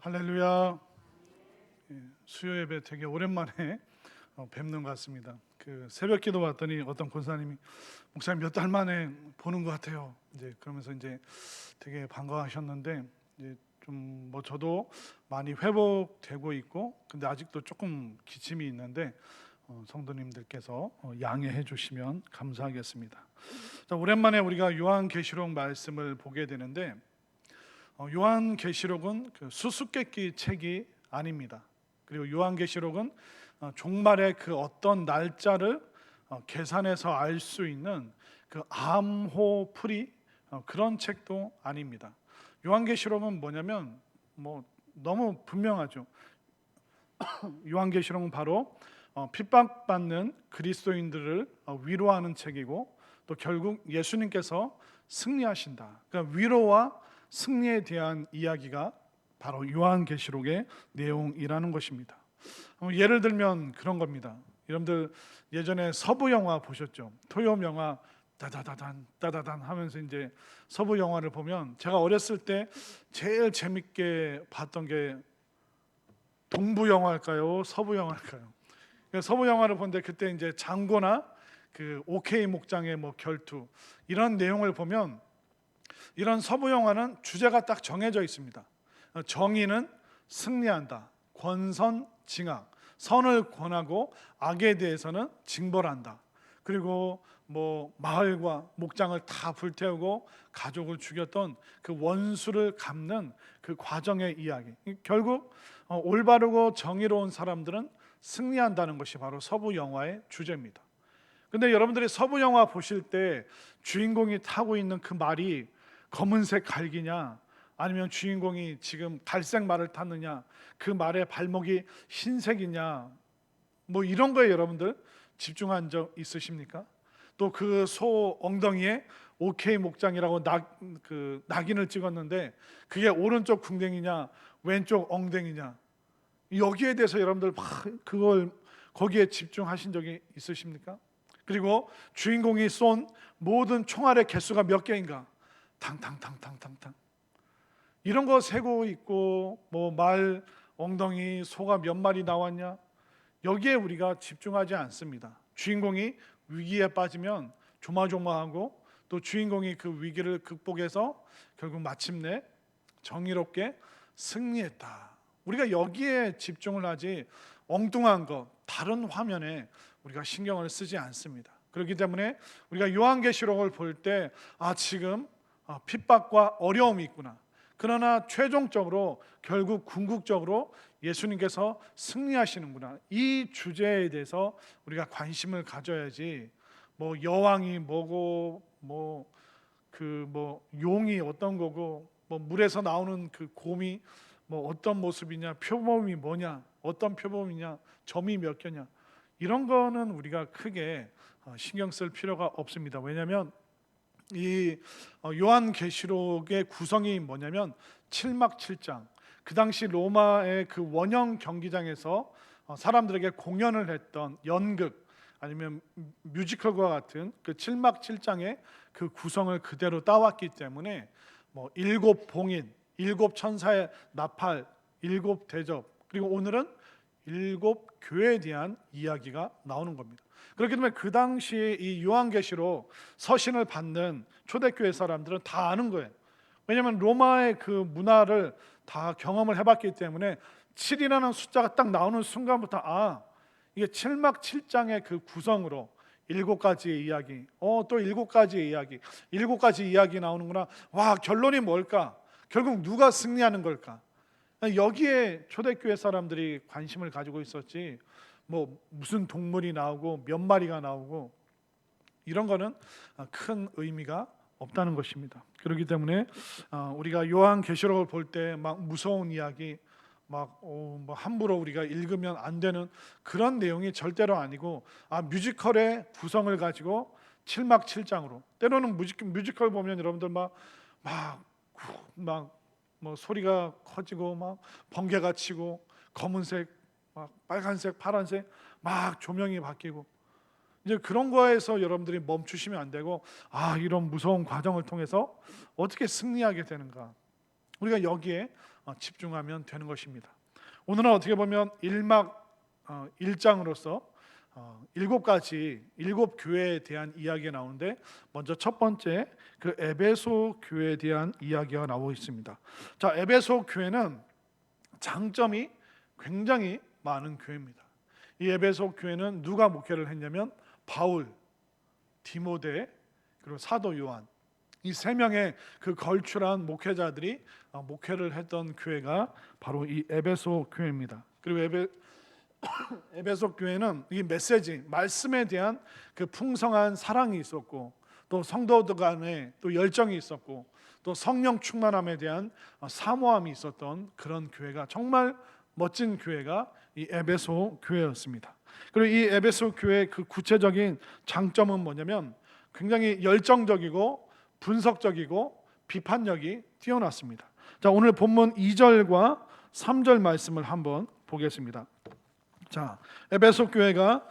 할렐루야. 수요 예배 되게 오랜만에 뵙는 것 같습니다. 그 새벽 기도 왔더니 어떤 권사님이 목사님 몇 달 만에 보는 것 같아요. 이제 그러면서 이제 되게 반가워하셨는데 이제 좀 뭐 저도 많이 회복되고 있고 근데 아직도 조금 기침이 있는데 성도님들께서 양해해 주시면 감사하겠습니다. 자, 오랜만에 우리가 요한계시록 말씀을 보게 되는데 요한계시록은 그 수수께끼 책이 아닙니다. 그리고 요한계시록은 종말의 그 어떤 날짜를 계산해서 알 수 있는 그 암호풀이 그런 책도 아닙니다. 요한계시록은 뭐냐면 뭐 너무 분명하죠. 요한계시록은 바로 핍박받는 그리스도인들을 위로하는 책이고 또 결국 예수님께서 승리하신다. 그러니까 위로와 승리에 대한 이야기가 바로 요한계시록의 내용이라는 것입니다. 예를 들면 그런 겁니다. 여러분들 예전에 서부 영화 보셨죠? 토요 영화 따다다단 따다단 하면서 이제 서부 영화를 보면 제가 어렸을 때 제일 재밌게 봤던 게 동부 영화일까요? 서부 영화일까요? 서부 영화를 보는데 그때 이제 장고나 그 오케이 목장의 뭐 결투 이런 내용을 보면 이런 서부 영화는 주제가 딱 정해져 있습니다. 정의는 승리한다. 권선징악. 선을 권하고 악에 대해서는 징벌한다. 그리고 뭐 마을과 목장을 다 불태우고 가족을 죽였던 그 원수를 갚는 그 과정의 이야기. 결국 올바르고 정의로운 사람들은 승리한다는 것이 바로 서부 영화의 주제입니다. 근데 여러분들이 서부 영화 보실 때 주인공이 타고 있는 그 말이 검은색 갈기냐 아니면 주인공이 지금 갈색 말을 탔느냐 그 말의 발목이 흰색이냐 뭐 이런 거에 여러분들 집중한 적 있으십니까? 또 그 소 엉덩이에 오케이 목장이라고 낙인을 찍었는데 그게 오른쪽 궁뎅이냐 왼쪽 엉덩이냐 여기에 대해서 여러분들 막 그걸 거기에 집중하신 적이 있으십니까? 그리고 주인공이 쏜 모든 총알의 개수가 몇 개인가? 탕탕탕탕탕탕 이런 거 세고 있고 뭐 말 엉덩이 소가 몇 마리 나왔냐 여기에 우리가 집중하지 않습니다. 주인공이 위기에 빠지면 조마조마하고 또 주인공이 그 위기를 극복해서 결국 마침내 정의롭게 승리했다. 우리가 여기에 집중을 하지 엉뚱한 것 다른 화면에 우리가 신경을 쓰지 않습니다. 그렇기 때문에 우리가 요한계시록을 볼 때 지금 핍박과 어려움이 있구나. 그러나 최종적으로 결국 궁극적으로 예수님께서 승리하시는구나. 이 주제에 대해서 우리가 관심을 가져야지. 뭐 여왕이 뭐고 뭐 용이 어떤 거고 뭐 물에서 나오는 그 곰이 뭐 어떤 모습이냐, 표범이 뭐냐, 어떤 표범이냐, 점이 몇 개냐 이런 거는 우리가 크게 신경 쓸 필요가 없습니다. 왜냐하면 이 요한계시록의 구성이 뭐냐면 7막 7장 그 당시 로마의 그 원형 경기장에서 사람들에게 공연을 했던 연극 아니면 뮤지컬과 같은 그 7막 7장의 그 구성을 그대로 따왔기 때문에 뭐 일곱 봉인, 일곱 천사의 나팔, 일곱 대접 그리고 오늘은 일곱 교회에 대한 이야기가 나오는 겁니다. 그렇기 때문에 그 당시에 이 요한계시록 서신을 받는 초대교회 사람들은 다 아는 거예요. 왜냐하면 로마의 그 문화를 다 경험을 해봤기 때문에 7이라는 숫자가 딱 나오는 순간부터 이게 7막 7장의 그 구성으로 일곱 가지의 이야기, 또 일곱 가지의 이야기, 일곱 가지 이야기 나오는구나. 와, 결론이 뭘까? 결국 누가 승리하는 걸까? 여기에 초대교회 사람들이 관심을 가지고 있었지 뭐 무슨 동물이 나오고 몇 마리가 나오고 이런 거는 큰 의미가 없다는 것입니다. 그렇기 때문에 우리가 요한계시록을 볼 때 막 무서운 이야기 뭐 함부로 우리가 읽으면 안 되는 그런 내용이 절대로 아니고 뮤지컬의 구성을 가지고 7막 7장으로 때로는 뮤지컬 보면 여러분들 뭐 소리가 커지고 막 번개가 치고 검은색 막 빨간색 파란색 막 조명이 바뀌고 이제 그런 거에서 여러분들이 멈추시면 안 되고 이런 무서운 과정을 통해서 어떻게 승리하게 되는가 우리가 여기에 집중하면 되는 것입니다. 오늘은 어떻게 보면 1막 1장으로서 7가지 7교회에 대한 이야기가 나오는데, 먼저 첫 번째 그 에베소 교회에 대한 이야기가 나오고 있습니다. 자, 에베소 교회는 장점이 굉장히 많은 교회입니다. 이 에베소 교회는 누가 목회를 했냐면 바울, 디모데, 그리고 사도 요한, 이 세 명의 그 걸출한 목회자들이 목회를 했던 교회가 바로 이 에베소 교회입니다. 그리고 에베소 교회는 이 메시지, 말씀에 대한 그 풍성한 사랑이 있었고, 또 성도들 간에 또 열정이 있었고, 또 성령 충만함에 대한 사모함이 있었던 그런 교회가, 정말 멋진 교회가 이 에베소 교회였습니다. 그리고 이 에베소 교회의 그 구체적인 장점은 뭐냐면 굉장히 열정적이고 분석적이고 비판력이 뛰어났습니다. 자, 오늘 본문 2절과 3절 말씀을 한번 보겠습니다. 자, 에베소 교회가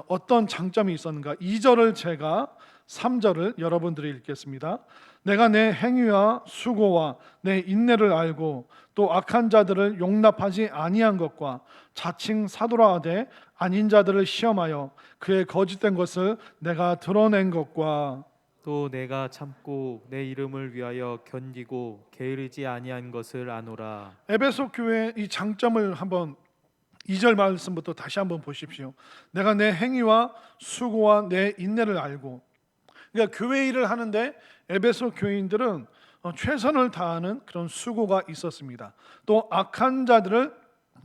어떤 장점이 있었는가? 2절을 제가, 3절을 여러분들이 읽겠습니다. 내가 내 행위와 수고와 내 인내를 알고 또 악한 자들을 용납하지 아니한 것과 자칭 사도라 하되 아닌 자들을 시험하여 그의 거짓된 것을 내가 드러낸 것과 또 내가 참고 내 이름을 위하여 견디고 게으르지 아니한 것을 아노라. 에베소 교회의 이 장점을 한번 2절 말씀부터 다시 한번 보십시오. 내가 내 행위와 수고와 내 인내를 알고, 그러니까 교회 일을 하는데 에베소 교인들은 최선을 다하는 그런 수고가 있었습니다. 또 악한 자들을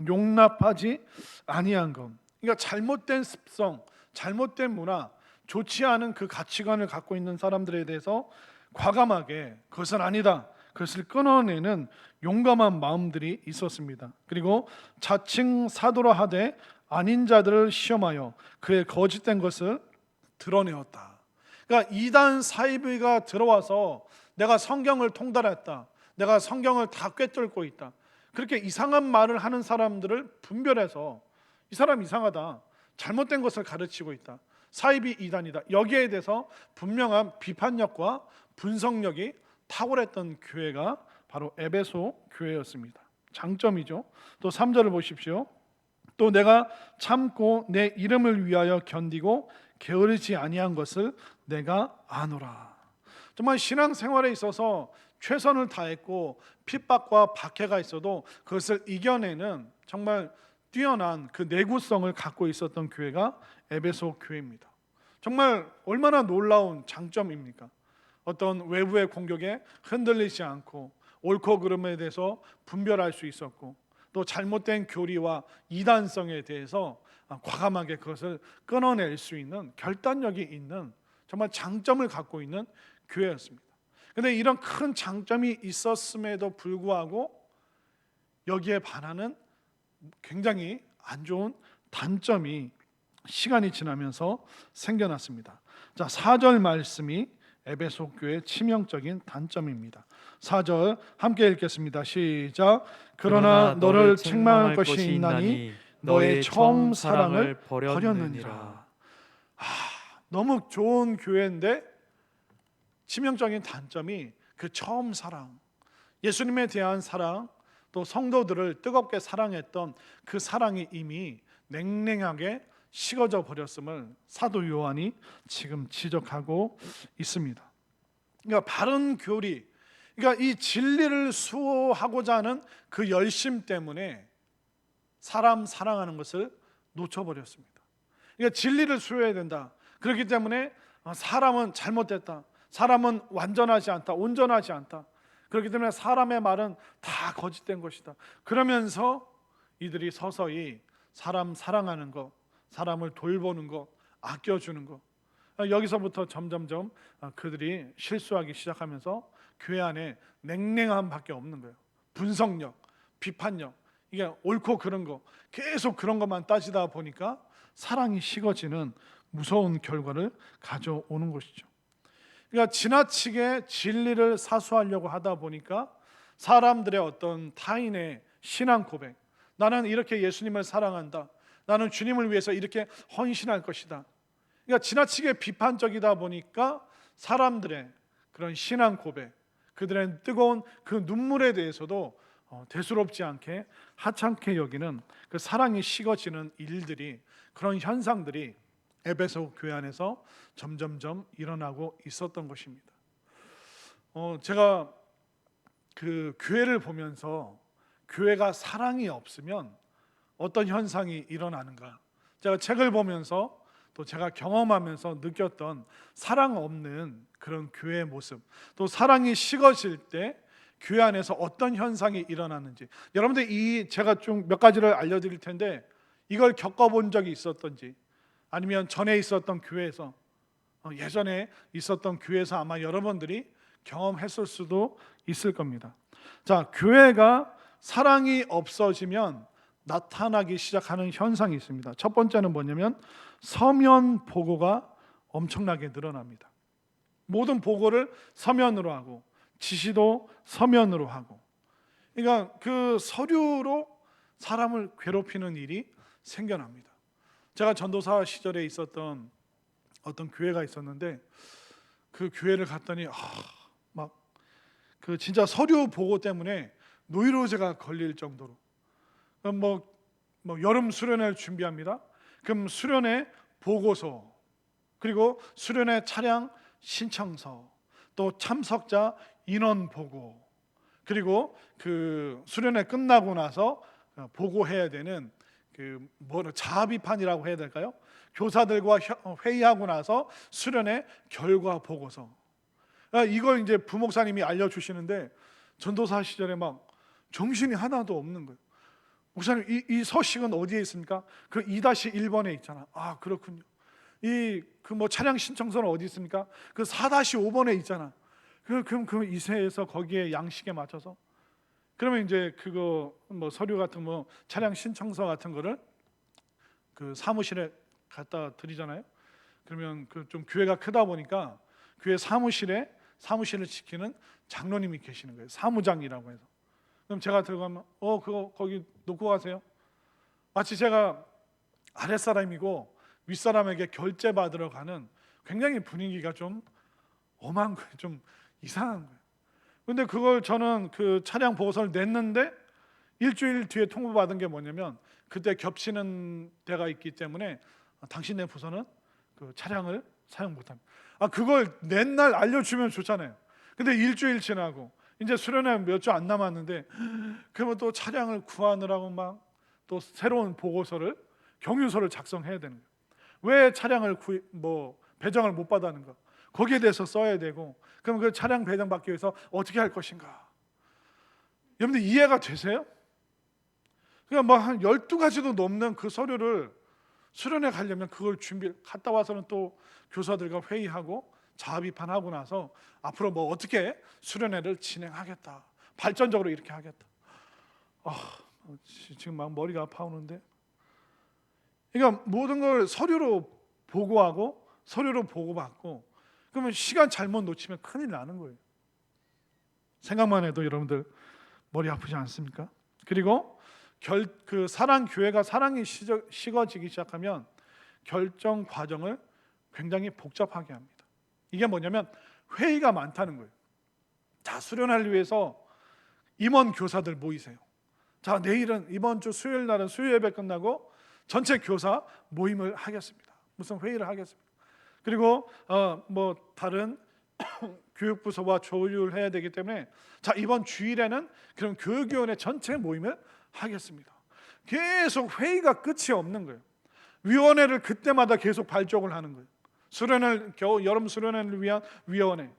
용납하지 아니한 것, 그러니까 잘못된 습성, 잘못된 문화, 좋지 않은 그 가치관을 갖고 있는 사람들에 대해서 과감하게 그것은 아니다, 그것을 끊어내는 용감한 마음들이 있었습니다. 그리고 자칭 사도라 하되 아닌 자들을 시험하여 그의 거짓된 것을 드러내었다. 그러니까 이단 사이비가 들어와서 내가 성경을 통달했다, 내가 성경을 다 꿰뚫고 있다, 그렇게 이상한 말을 하는 사람들을 분별해서 이 사람 이상하다, 잘못된 것을 가르치고 있다, 사이비 이단이다, 여기에 대해서 분명한 비판력과 분석력이 탁월했던 교회가 바로 에베소 교회였습니다. 장점이죠. 또 3절을 보십시오. 또 내가 참고 내 이름을 위하여 견디고 게으르지 아니한 것을 내가 아노라. 정말 신앙생활에 있어서 최선을 다했고 핍박과 박해가 있어도 그것을 이겨내는 정말 뛰어난 그 내구성을 갖고 있었던 교회가 에베소 교회입니다. 정말 얼마나 놀라운 장점입니까? 어떤 외부의 공격에 흔들리지 않고 옳고 그름에 대해서 분별할 수 있었고, 또 잘못된 교리와 이단성에 대해서 과감하게 그것을 끊어낼 수 있는 결단력이 있는 정말 장점을 갖고 있는 교회였습니다. 그런데 이런 큰 장점이 있었음에도 불구하고 여기에 반하는 굉장히 안 좋은 단점이 시간이 지나면서 생겨났습니다. 자, 4절 말씀이 에베소 교회의 치명적인 단점입니다. 4절 함께 읽겠습니다. 시작. 그러나 너를 책망할 것이 있나니 너의 처음 사랑을 버렸느니라. 너무 좋은 교회인데 치명적인 단점이 그 처음 사랑, 예수님에 대한 사랑, 또 성도들을 뜨겁게 사랑했던 그 사랑이 이미 냉랭하게 식어져 버렸음을 사도 요한이 지금 지적하고 있습니다. 그러니까 바른 교리, 그러니까 이 진리를 수호하고자 하는 그 열심 때문에 사람 사랑하는 것을 놓쳐버렸습니다. 그러니까 진리를 수호해야 된다. 그렇기 때문에 사람은 잘못됐다, 사람은 완전하지 않다, 온전하지 않다, 그렇기 때문에 사람의 말은 다 거짓된 것이다. 그러면서 이들이 서서히 사람 사랑하는 것, 사람을 돌보는 것, 아껴주는 것, 여기서부터 점점점 그들이 실수하기 시작하면서 교회 안에 냉랭함밖에 없는 거예요. 분석력, 비판력, 이게 옳고 그른 거, 계속 그런 것만 따지다 보니까 사랑이 식어지는 무서운 결과를 가져오는 것이죠. 그러니까 지나치게 진리를 사수하려고 하다 보니까 사람들의 어떤 타인의 신앙 고백, 나는 이렇게 예수님을 사랑한다, 나는 주님을 위해서 이렇게 헌신할 것이다, 그러니까 지나치게 비판적이다 보니까 사람들의 그런 신앙 고백, 그들의 뜨거운 그 눈물에 대해서도 대수롭지 않게 하찮게 여기는 그 사랑이 식어지는 일들이, 그런 현상들이 에베소 교회 안에서 점점점 일어나고 있었던 것입니다. 제가 그 교회를 보면서 교회가 사랑이 없으면 어떤 현상이 일어나는가, 제가 책을 보면서 또 제가 경험하면서 느꼈던 사랑 없는 그런 교회의 모습, 또 사랑이 식어질 때 교회 안에서 어떤 현상이 일어나는지, 여러분들 제가 좀 몇 가지를 알려드릴 텐데 이걸 겪어본 적이 있었던지, 아니면 전에 있었던 교회에서, 예전에 있었던 교회에서 아마 여러분들이 경험했을 수도 있을 겁니다. 자, 교회가 사랑이 없어지면 나타나기 시작하는 현상이 있습니다. 첫 번째는 뭐냐면 서면 보고가 엄청나게 늘어납니다. 모든 보고를 서면으로 하고 지시도 서면으로 하고, 그러니까 그 서류로 사람을 괴롭히는 일이 생겨납니다. 제가 전도사 시절에 있었던 어떤 교회가 있었는데, 그 교회를 갔더니 막 그 진짜 서류 보고 때문에 노이로제가 걸릴 정도로, 뭐 여름 수련회를 준비합니다. 그럼 수련회 보고서, 그리고 수련회 차량 신청서, 또 참석자 인원 보고, 그리고 그 수련회 끝나고 나서 보고해야 되는 그 자비판이라고 해야 될까요? 교사들과 회의하고 나서 수련회 결과 보고서. 이걸 이제 부목사님이 알려주시는데 전도사 시절에 막 정신이 하나도 없는 거예요. 목사님, 이 서식은 어디에 있습니까? 그 2-1번에 있잖아. 아, 그렇군요. 그 차량 신청서는 어디 있습니까? 그 4-5번에 있잖아. 그럼 그 이세에서 거기에 양식에 맞춰서, 그러면 이제 그거 서류 같은 차량 신청서 같은 거를 그 사무실에 갖다 드리잖아요. 그러면 그 좀 교회가 크다 보니까 교회 사무실을 지키는 장로님이 계시는 거예요. 사무장이라고 해서. 그럼 제가 들어가면 그거 거기 놓고 가세요. 마치 제가 아랫사람이고 윗사람에게 결제 받으러 가는, 굉장히 분위기가 좀 엄한 거예요. 좀 이상한 거예요. 근데 그걸 저는 그 차량 보고서를 냈는데 일주일 뒤에 통보받은 게 뭐냐면, 그때 겹치는 데가 있기 때문에 당신네 부서는 그 차량을 사용 못합니다. 그걸 낸날 알려주면 좋잖아요. 근데 일주일 지나고 이제 수련회 몇 주 안 남았는데, 그러면 또 차량을 구하느라고 막 또 새로운 보고서를, 경유서를 작성해야 되는 거예요. 왜 차량을 배정을 못 받았는가, 거기에 대해서 써야 되고, 그럼 그 차량 배정 받기 위해서 어떻게 할 것인가. 여러분들 이해가 되세요? 그러니까 한 12가지도 넘는 그 서류를 수련회 가려면 그걸 갔다 와서는 또 교사들과 회의하고 자비판하고 나서 앞으로 어떻게 수련회를 진행하겠다, 발전적으로 이렇게 하겠다. 지금 막 머리가 아파오는데, 그러니까 모든 걸 서류로 보고하고 서류로 보고받고, 그러면 시간 잘못 놓치면 큰일 나는 거예요. 생각만 해도 여러분들 머리 아프지 않습니까? 그리고 그 교회가 사랑이 식어지기 시작하면 결정 과정을 굉장히 복잡하게 합니다. 이게 뭐냐면 회의가 많다는 거예요. 자, 수련회를 위해서 임원 교사들 모이세요. 자, 내일은 이번 주 수요일 날은 수요 예배 끝나고 전체 교사 모임을 하겠습니다. 무슨 회의를 하겠습니다. 그리고 다른 교육부서와 조율을 해야 되기 때문에, 자, 이번 주일에는 그럼 교육위원회 전체 모임을 하겠습니다. 계속 회의가 끝이 없는 거예요. 위원회를 그때마다 계속 발족을 하는 거예요. 여름 수련회를 위한 위원회,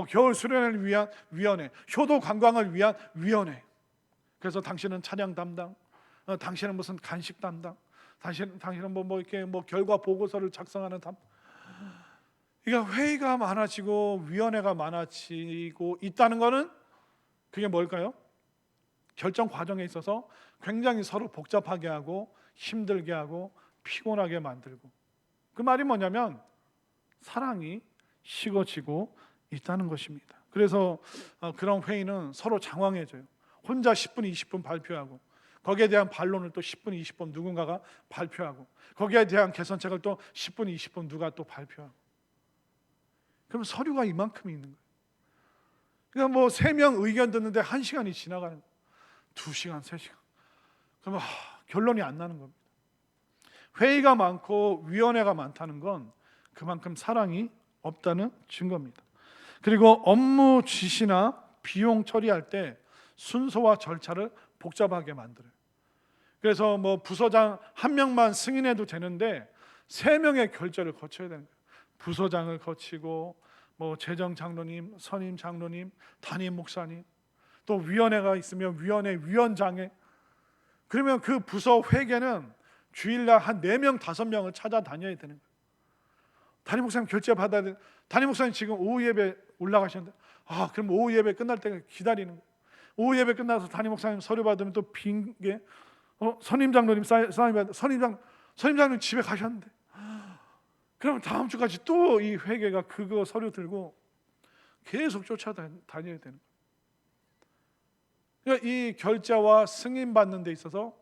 겨울 수련회를 위한 위원회, 효도 관광을 위한 위원회. 그래서 당신은 찬양 담당, 당신은 무슨 간식 담당, 당신은 이렇게 결과 보고서를 작성하는 담당. 그러니까 회의가 많아지고 위원회가 많아지고 있다는 것은 그게 뭘까요? 결정 과정에 있어서 굉장히 서로 복잡하게 하고 힘들게 하고 피곤하게 만들고, 그 말이 뭐냐면 사랑이 식어지고 있다는 것입니다. 그래서 그런 회의는 서로 장황해져요. 혼자 10분, 20분 발표하고, 거기에 대한 반론을 또 10분, 20분 누군가가 발표하고, 거기에 대한 개선책을 또 10분, 20분 누가 또 발표하고. 그럼 서류가 이만큼 있는 거예요. 그러니까 3명 의견 듣는데 1시간이 지나가는 거예요. 2시간, 3시간. 그러면 결론이 안 나는 겁니다. 회의가 많고 위원회가 많다는 건 그만큼 사랑이 없다는 증거입니다. 그리고 업무 지시나 비용 처리할 때 순서와 절차를 복잡하게 만들어요. 그래서 뭐 부서장 한 명만 승인해도 되는데 3명의 결제를 거쳐야 되는 거예요. 부서장을 거치고 뭐 재정 장로님, 선임 장로님, 담임 목사님, 또 위원회가 있으면 위원회 위원장에, 그러면 그 부서 회계는 주일날 한 4명, 5명을 찾아다녀야 되는 거예요. 담임 목사님 결제 받아야 돼. 담임 목사님 지금 오후 예배 올라가셨는데 그럼 오후 예배 끝날 때까지 기다리는 거예요. 오후 예배 끝나서 담임 목사님 서류 받으면 또 빈 게 선임 장로님 사인 받아. 선임 장로님 집에 가셨는데 그럼 다음 주까지 또 이 회계가 그거 서류 들고 계속 쫓아다녀야 되는 거예요. 그러니까 이 결제와 승인 받는 데 있어서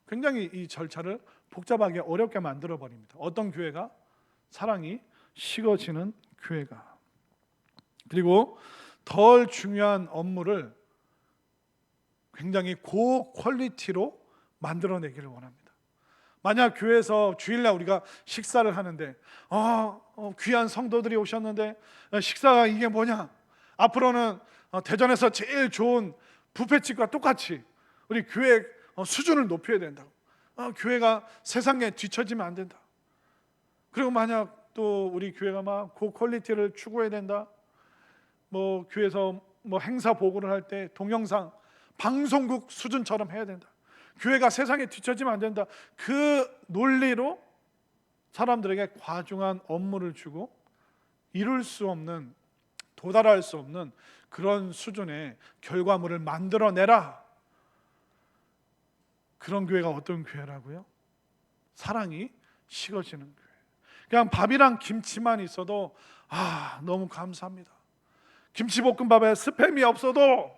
굉장히 이 절차를 복잡하게 어렵게 만들어 버립니다. 어떤 교회가? 사랑이 식어지는 교회가. 그리고 덜 중요한 업무를 굉장히 고퀄리티로 만들어내기를 원합니다. 만약 교회에서 주일날 우리가 식사를 하는데 귀한 성도들이 오셨는데 식사가 이게 뭐냐? 앞으로는 대전에서 제일 좋은 뷔페집과 똑같이 우리 교회 수준을 높여야 된다고. 교회가 세상에 뒤처지면 안 된다. 그리고 만약 또 우리 교회가 막 고퀄리티를 추구해야 된다. 뭐 교회에서 뭐 행사 보고를 할 때 동영상 방송국 수준처럼 해야 된다. 교회가 세상에 뒤처지면 안 된다. 그 논리로 사람들에게 과중한 업무를 주고 이룰 수 없는, 도달할 수 없는 그런 수준의 결과물을 만들어내라. 그런 교회가 어떤 교회라고요? 사랑이 식어지는 교회. 그냥 밥이랑 김치만 있어도 너무 감사합니다. 김치볶음밥에 스팸이 없어도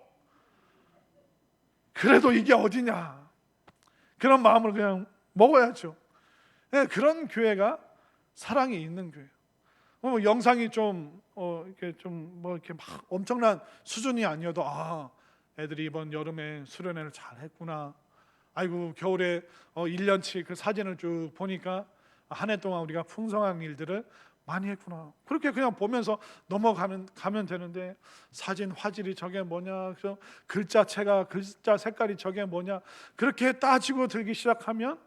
그래도 이게 어디냐, 그런 마음으로 그냥 먹어야죠. 그런 교회가 사랑이 있는 교회예요. 영상이 좀 이렇게 좀 뭐 이렇게 막 엄청난 수준이 아니어도 애들이 이번 여름에 수련회를 잘 했구나. 아이고 겨울에 1년치 그 사진을 쭉 보니까 한 해 동안 우리가 풍성한 일들을 많이 했구나. 그렇게 그냥 보면서 가면 되는데 사진 화질이 저게 뭐냐, 그래서 글자 색깔이 저게 뭐냐, 그렇게 따지고 들기 시작하면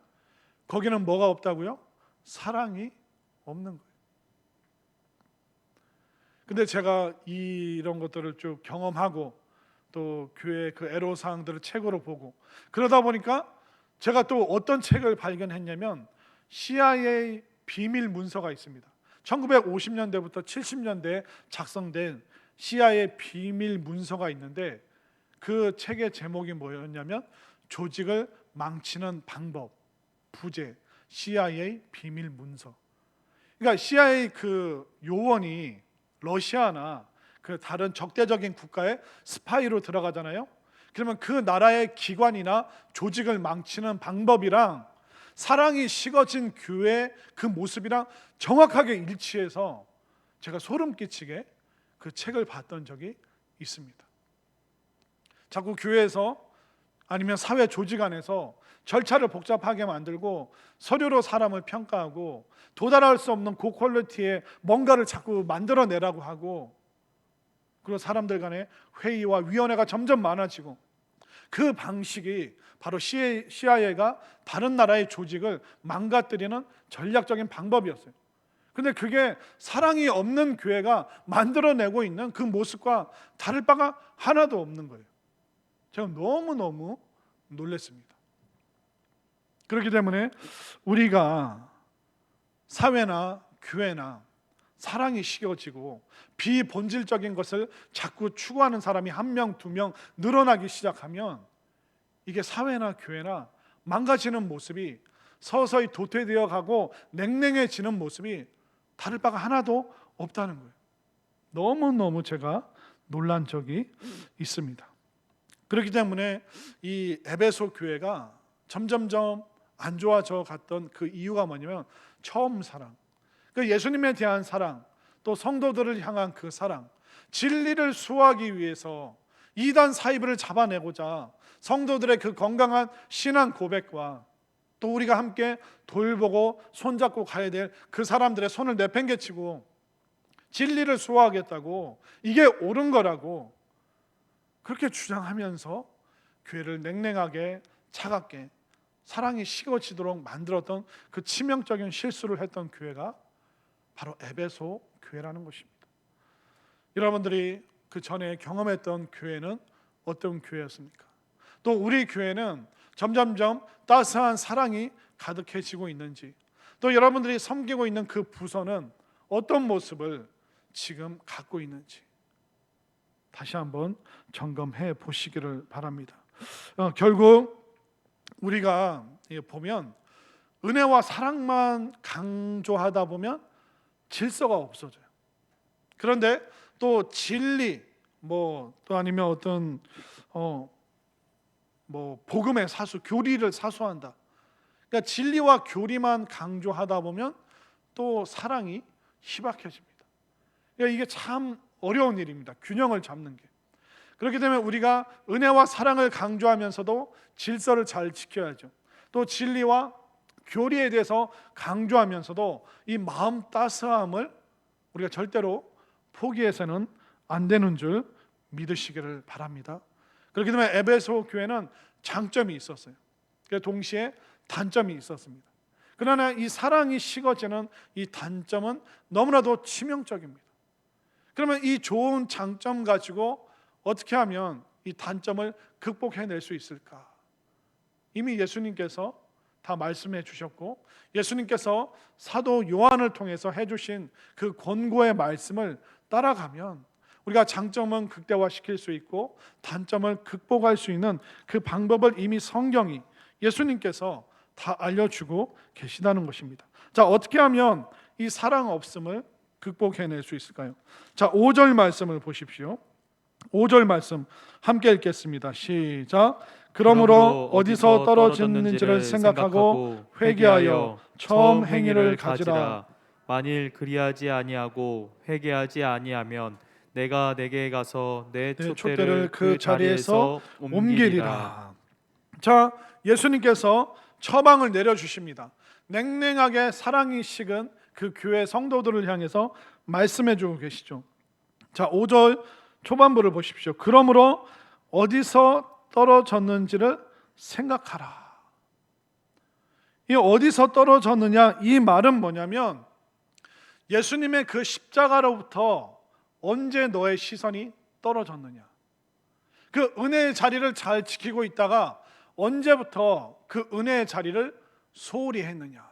거기는 뭐가 없다고요? 사랑이 없는 거예요. 근데 제가 이런 것들을 쭉 경험하고 또 교회 그 애로사항들을 책으로 보고 그러다 보니까 제가 또 어떤 책을 발견했냐면 CIA 비밀 문서가 있습니다. 1950년대부터 70년대에 작성된 CIA 비밀 문서가 있는데 그 책의 제목이 뭐였냐면 조직을 망치는 방법, 부재, CIA 비밀 문서. 그러니까 CIA 그 요원이 러시아나 그 다른 적대적인 국가에 스파이로 들어가잖아요. 그러면 그 나라의 기관이나 조직을 망치는 방법이랑 사랑이 식어진 교회의 그 모습이랑 정확하게 일치해서 제가 소름 끼치게 그 책을 봤던 적이 있습니다. 자꾸 교회에서 아니면 사회 조직 안에서 절차를 복잡하게 만들고 서류로 사람을 평가하고 도달할 수 없는 고퀄리티의 뭔가를 자꾸 만들어내라고 하고, 그리고 사람들 간의 회의와 위원회가 점점 많아지고, 그 방식이 바로 CIA가 다른 나라의 조직을 망가뜨리는 전략적인 방법이었어요. 근데 그게 사랑이 없는 교회가 만들어내고 있는 그 모습과 다를 바가 하나도 없는 거예요. 제가 너무너무 놀랐습니다. 그렇기 때문에 우리가 사회나 교회나 사랑이 식어지고 비본질적인 것을 자꾸 추구하는 사람이 1명, 2명 늘어나기 시작하면 이게 사회나 교회나 망가지는 모습이 서서히 도태되어 가고 냉랭해지는 모습이 다를 바가 하나도 없다는 거예요. 너무너무 제가 놀란 적이 있습니다. 그렇기 때문에 이 에베소 교회가 점점점 안 좋아져 갔던 그 이유가 뭐냐면 처음 사랑, 그 예수님에 대한 사랑, 또 성도들을 향한 그 사랑, 진리를 수호하기 위해서 이단 사이비를 잡아내고자 성도들의 그 건강한 신앙 고백과 또 우리가 함께 돌보고 손잡고 가야 될 그 사람들의 손을 내팽개치고 진리를 수호하겠다고, 이게 옳은 거라고 그렇게 주장하면서 교회를 냉랭하게 차갑게 사랑이 식어지도록 만들었던 그 치명적인 실수를 했던 교회가 바로 에베소 교회라는 것입니다. 여러분들이 그 전에 경험했던 교회는 어떤 교회였습니까? 또 우리 교회는 점점점 따스한 사랑이 가득해지고 있는지, 또 여러분들이 섬기고 있는 그 부서는 어떤 모습을 지금 갖고 있는지 다시 한번 점검해 보시기를 바랍니다. 결국 우리가 보면 은혜와 사랑만 강조하다 보면 질서가 없어져요. 그런데 또 진리, 또 아니면 어떤 복음의 사수, 교리를 사수한다. 그러니까 진리와 교리만 강조하다 보면 또 사랑이 희박해집니다. 그러니까 이게 참 어려운 일입니다. 균형을 잡는 게. 그렇기 때문에 우리가 은혜와 사랑을 강조하면서도 질서를 잘 지켜야죠. 또 진리와 교리에 대해서 강조하면서도 이 마음 따스함을 우리가 절대로 포기해서는 안 되는 줄 믿으시기를 바랍니다. 그렇기 때문에 에베소 교회는 장점이 있었어요. 동시에 단점이 있었습니다. 그러나 이 사랑이 식어지는 이 단점은 너무나도 치명적입니다. 그러면 이 좋은 장점 가지고 어떻게 하면 이 단점을 극복해낼 수 있을까? 이미 예수님께서 다 말씀해 주셨고, 예수님께서 사도 요한을 통해서 해주신 그 권고의 말씀을 따라가면 우리가 장점은 극대화시킬 수 있고 단점을 극복할 수 있는 그 방법을 이미 성경이, 예수님께서 다 알려주고 계시다는 것입니다. 자, 어떻게 하면 이 사랑 없음을 극복해낼 수 있을까요? 자, 5절 말씀을 보십시오. 5절 말씀 함께 읽겠습니다. 시작. 그러므로 어디서 떨어졌는지를 생각하고 회개하여 처음 행위를 가지라. 만일 그리하지 아니하고 회개하지 아니하면 내가 내게 가서 내 촛대를 그 자리에서 옮기리라. 자, 예수님께서 처방을 내려주십니다. 냉랭하게 사랑이 식은 그 교회 성도들을 향해서 말씀해 주고 계시죠. 자, 5절 초반부를 보십시오. 그러므로 어디서 떨어졌는지를 생각하라. 이 어디서 떨어졌느냐, 이 말은 뭐냐면 예수님의 그 십자가로부터 언제 너의 시선이 떨어졌느냐, 그 은혜의 자리를 잘 지키고 있다가 언제부터 그 은혜의 자리를 소홀히 했느냐,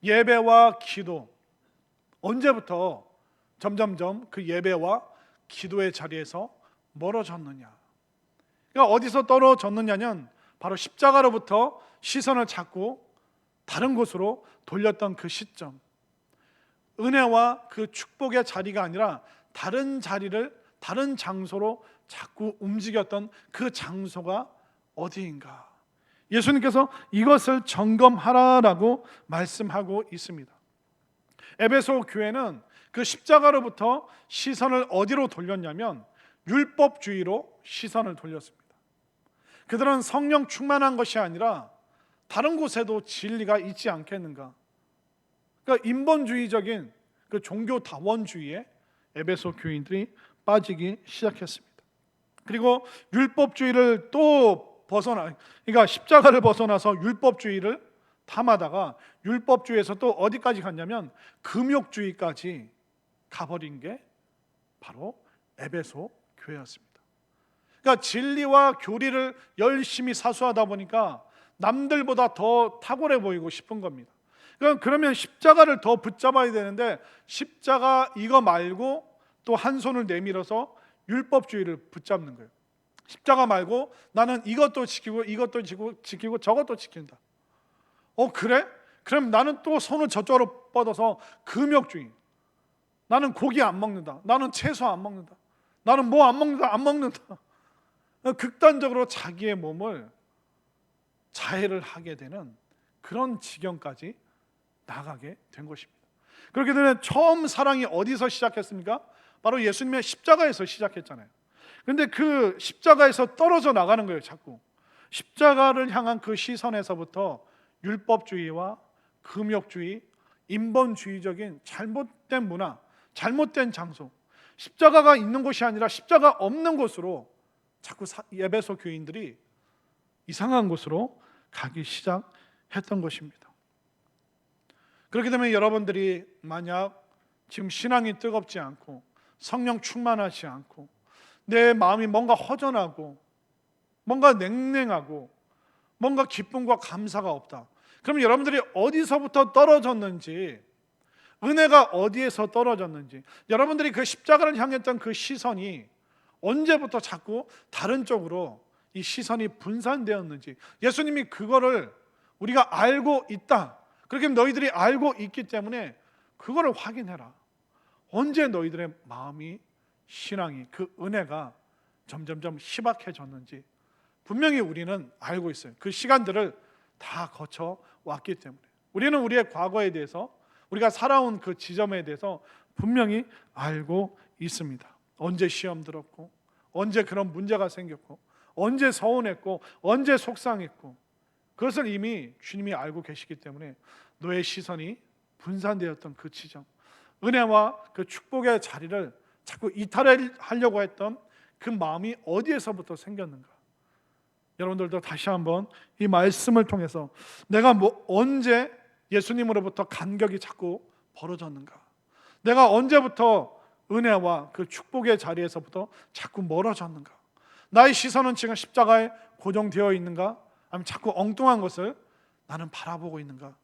예배와 기도 언제부터 점점점 그 예배와 기도의 자리에서 멀어졌느냐. 그러니까 어디서 떨어졌느냐는 바로 십자가로부터 시선을 자꾸 다른 곳으로 돌렸던 그 시점, 은혜와 그 축복의 자리가 아니라 다른 자리를, 다른 장소로 자꾸 움직였던 그 장소가 어디인가. 예수님께서 이것을 점검하라라고 말씀하고 있습니다. 에베소 교회는 그 십자가로부터 시선을 어디로 돌렸냐면 율법주의로 시선을 돌렸습니다. 그들은 성령 충만한 것이 아니라 다른 곳에도 진리가 있지 않겠는가. 그러니까 인본주의적인 그 종교다원주의에 에베소 교인들이 빠지기 시작했습니다. 그리고 율법주의를 또 그러니까 십자가를 벗어나서 율법주의를 탐하다가 율법주의에서 또 어디까지 갔냐면 금욕주의까지 가버린 게 바로 에베소 교회였습니다. 그러니까 진리와 교리를 열심히 사수하다 보니까 남들보다 더 탁월해 보이고 싶은 겁니다. 그러면 십자가를 더 붙잡아야 되는데 십자가 이거 말고 또 한 손을 내밀어서 율법주의를 붙잡는 거예요. 십자가 말고 나는 이것도 지키고 이것도 지키고 저것도 지킨다. 그래? 그럼 나는 또 손을 저쪽으로 뻗어서 금욕주의. 나는 고기 안 먹는다. 나는 채소 안 먹는다. 나는 뭐 안 먹는다. 극단적으로 자기의 몸을 자해를 하게 되는 그런 지경까지 나가게 된 것입니다. 그렇게 되면 처음 사랑이 어디서 시작했습니까? 바로 예수님의 십자가에서 시작했잖아요. 그런데 그 십자가에서 떨어져 나가는 거예요. 자꾸 십자가를 향한 그 시선에서부터 율법주의와 금욕주의, 인본주의적인 잘못된 문화, 잘못된 장소, 십자가가 있는 곳이 아니라 십자가 없는 곳으로 자꾸 에베소 교인들이 이상한 곳으로 가기 시작했던 것입니다. 그렇게 되면 여러분들이 만약 지금 신앙이 뜨겁지 않고 성령 충만하지 않고 내 마음이 뭔가 허전하고 뭔가 냉랭하고 뭔가 기쁨과 감사가 없다, 그럼 여러분들이 어디서부터 떨어졌는지, 은혜가 어디에서 떨어졌는지, 여러분들이 그 십자가를 향했던 그 시선이 언제부터 자꾸 다른 쪽으로 이 시선이 분산되었는지, 예수님이 그거를 우리가 알고 있다, 그렇게 너희들이 알고 있기 때문에 그거를 확인해라. 언제 너희들의 마음이, 신앙이, 그 은혜가 점점점 희박해졌는지 분명히 우리는 알고 있어요. 그 시간들을 다 거쳐 왔기 때문에 우리는 우리의 과거에 대해서, 우리가 살아온 그 지점에 대해서 분명히 알고 있습니다. 언제 시험 들었고, 언제 그런 문제가 생겼고, 언제 서운했고, 언제 속상했고, 그것을 이미 주님이 알고 계시기 때문에 너의 시선이 분산되었던 그 지점, 은혜와 그 축복의 자리를 자꾸 이탈하려고 했던 그 마음이 어디에서부터 생겼는가? 여러분들도 다시 한번 이 말씀을 통해서 내가 언제 예수님으로부터 간격이 자꾸 벌어졌는가? 내가 언제부터 은혜와 그 축복의 자리에서부터 자꾸 멀어졌는가? 나의 시선은 지금 십자가에 고정되어 있는가? 아니면 자꾸 엉뚱한 것을 나는 바라보고 있는가?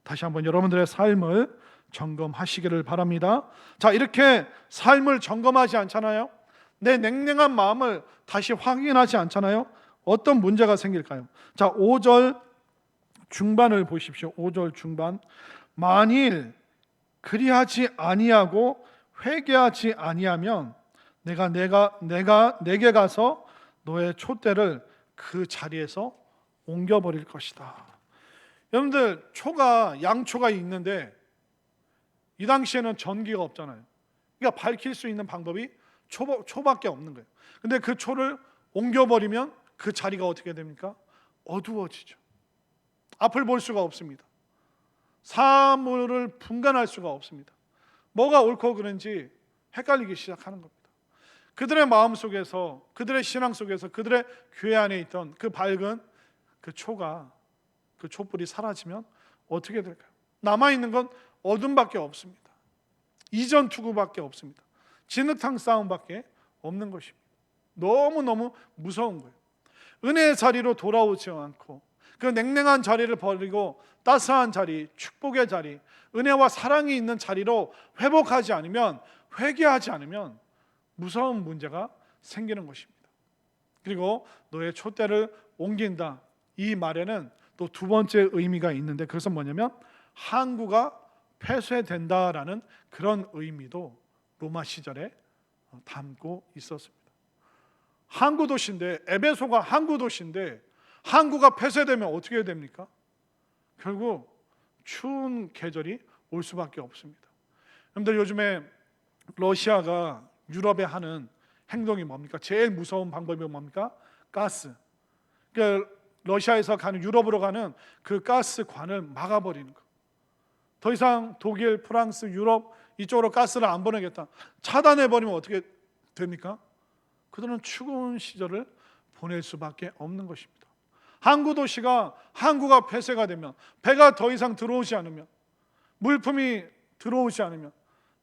다시 한번 여러분들의 삶을 점검하시기를 바랍니다. 자, 이렇게 삶을 점검하지 않잖아요? 내 냉랭한 마음을 다시 확인하지 않잖아요? 어떤 문제가 생길까요? 자, 5절 중반을 보십시오. 5절 중반. 만일 그리하지 아니하고 회개하지 아니하면 내게 가서 너의 촛대를 그 자리에서 옮겨버릴 것이다. 여러분들, 양초가 있는데 이 당시에는 전기가 없잖아요. 그러니까 밝힐 수 있는 방법이 초밖에 없는 거예요. 근데 그 초를 옮겨버리면 그 자리가 어떻게 됩니까? 어두워지죠. 앞을 볼 수가 없습니다. 사물을 분간할 수가 없습니다. 뭐가 옳고 그른지 헷갈리기 시작하는 겁니다. 그들의 마음 속에서, 그들의 신앙 속에서, 그들의 교회 안에 있던 그 밝은 그 촛불이 사라지면 어떻게 될까요? 남아있는 건 어둠밖에 없습니다. 이전 투구밖에 없습니다. 진흙탕 싸움밖에 없는 것입니다. 너무너무 무서운 거예요. 은혜의 자리로 돌아오지 않고 그 냉랭한 자리를 버리고 따스한 자리, 축복의 자리, 은혜와 사랑이 있는 자리로 회복하지 않으면, 회개하지 않으면 무서운 문제가 생기는 것입니다. 그리고 너의 촛대를 옮긴다, 이 말에는 또 두 번째 의미가 있는데, 그것은 뭐냐면 항구가 폐쇄된다라는 그런 의미도 로마 시절에 담고 있었습니다. 항구 도시인데, 에베소가 항구 도시인데 항구가 폐쇄되면 어떻게 됩니까? 결국 추운 계절이 올 수밖에 없습니다. 여러분들, 요즘에 러시아가 유럽에 하는 행동이 뭡니까? 제일 무서운 방법이 뭡니까? 가스. 그러니까 러시아에서 가는, 유럽으로 가는 그 가스관을 막아버리는 거. 더 이상 독일, 프랑스, 유럽 이쪽으로 가스를 안 보내겠다, 차단해버리면 어떻게 됩니까? 그들은 추운 시절을 보낼 수밖에 없는 것입니다. 항구 도시가, 항구가 폐쇄가 되면, 배가 더 이상 들어오지 않으면, 물품이 들어오지 않으면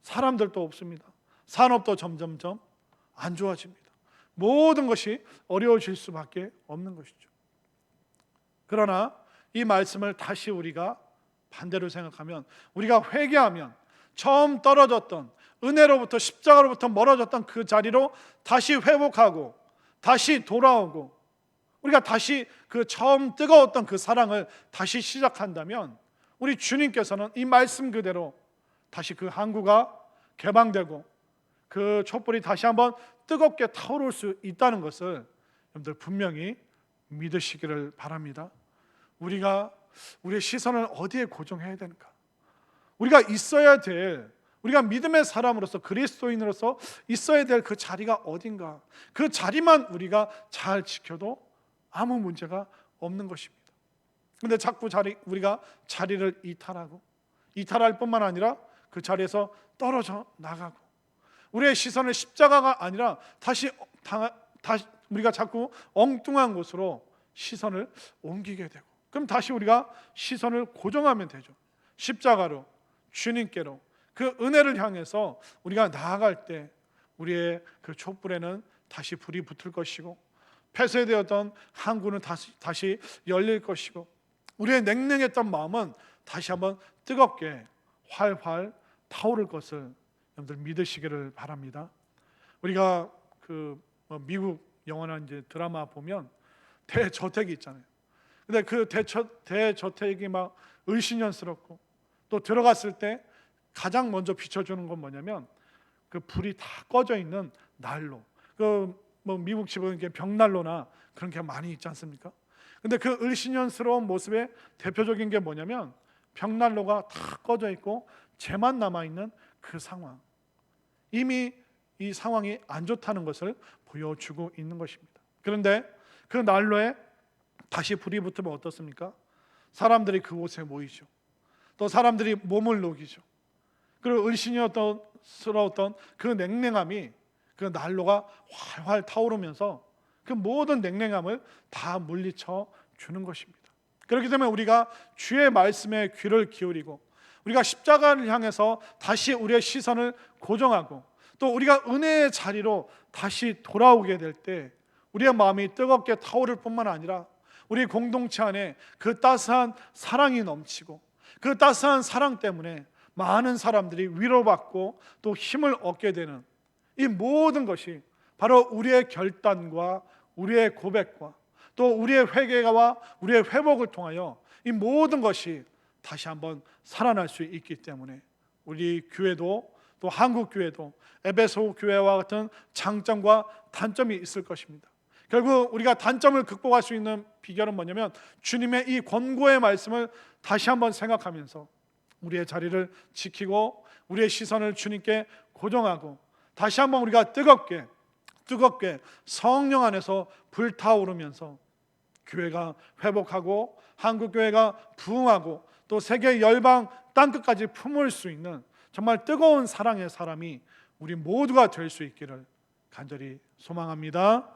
사람들도 없습니다. 산업도 점점점 안 좋아집니다. 모든 것이 어려워질 수밖에 없는 것이죠. 그러나 이 말씀을 다시 우리가 반대로 생각하면, 우리가 회개하면 처음 떨어졌던, 은혜로부터, 십자가로부터 멀어졌던 그 자리로 다시 회복하고 다시 돌아오고, 우리가 다시 그 처음 뜨거웠던 그 사랑을 다시 시작한다면, 우리 주님께서는 이 말씀 그대로 다시 그 항구가 개방되고 그 촛불이 다시 한번 뜨겁게 타오를 수 있다는 것을 여러분들 분명히 믿으시기를 바랍니다. 우리가 우리의 시선을 어디에 고정해야 되는가? 우리가 있어야 될 우리가 믿음의 사람으로서 그리스도인으로서 있어야 될 그 자리가 어딘가, 그 자리만 우리가 잘 지켜도 아무 문제가 없는 것입니다. 그런데 자꾸 우리가 자리를 이탈할 뿐만 아니라 그 자리에서 떨어져 나가고, 우리의 시선을 십자가가 아니라 다시 우리가 자꾸 엉뚱한 곳으로 시선을 옮기게 되고, 그럼 다시 우리가 시선을 고정하면 되죠. 십자가로, 주님께로, 그 은혜를 향해서 우리가 나아갈 때 우리의 그 촛불에는 다시 불이 붙을 것이고, 폐쇄되었던 항구는 다시 열릴 것이고, 우리의 냉랭했던 마음은 다시 한번 뜨겁게 활활 타오를 것을 여러분들 믿으시기를 바랍니다. 우리가 미국 영화나 이제 드라마 보면 대저택이 있잖아요. 근데 그 대저택이 막 을씨년스럽고, 또 들어갔을 때 가장 먼저 비춰주는 건 뭐냐면 그 불이 다 꺼져 있는 난로. 미국 집은 이게 벽난로나 그런 게 많이 있지 않습니까? 근데 그 을씨년스러운 모습의 대표적인 게 뭐냐면 벽난로가 다 꺼져 있고 재만 남아 있는 그 상황. 이미 이 상황이 안 좋다는 것을 보여주고 있는 것입니다. 그런데 그 난로에 다시 불이 붙으면 어떻습니까? 사람들이 그곳에 모이죠. 또 사람들이 몸을 녹이죠. 그리고 을씨년스러웠던 그 냉랭함이 그 난로가 활활 타오르면서 그 모든 냉랭함을 다 물리쳐 주는 것입니다. 그렇기 때문에 우리가 주의 말씀에 귀를 기울이고, 우리가 십자가를 향해서 다시 우리의 시선을 고정하고, 또 우리가 은혜의 자리로 다시 돌아오게 될 때 우리의 마음이 뜨겁게 타오를 뿐만 아니라 우리 공동체 안에 그 따스한 사랑이 넘치고, 그 따스한 사랑 때문에 많은 사람들이 위로받고 또 힘을 얻게 되는 이 모든 것이 바로 우리의 결단과 우리의 고백과 또 우리의 회개와 우리의 회복을 통하여 이 모든 것이 다시 한번 살아날 수 있기 때문에 우리 교회도, 또 한국 교회도 에베소 교회와 같은 장점과 단점이 있을 것입니다. 결국 우리가 단점을 극복할 수 있는 비결은 뭐냐면 주님의 이 권고의 말씀을 다시 한번 생각하면서 우리의 자리를 지키고 우리의 시선을 주님께 고정하고, 다시 한번 우리가 뜨겁게 성령 안에서 불타오르면서 교회가 회복하고 한국 교회가 부흥하고 또 세계 열방 땅끝까지 품을 수 있는 정말 뜨거운 사랑의 사람이 우리 모두가 될 수 있기를 간절히 소망합니다.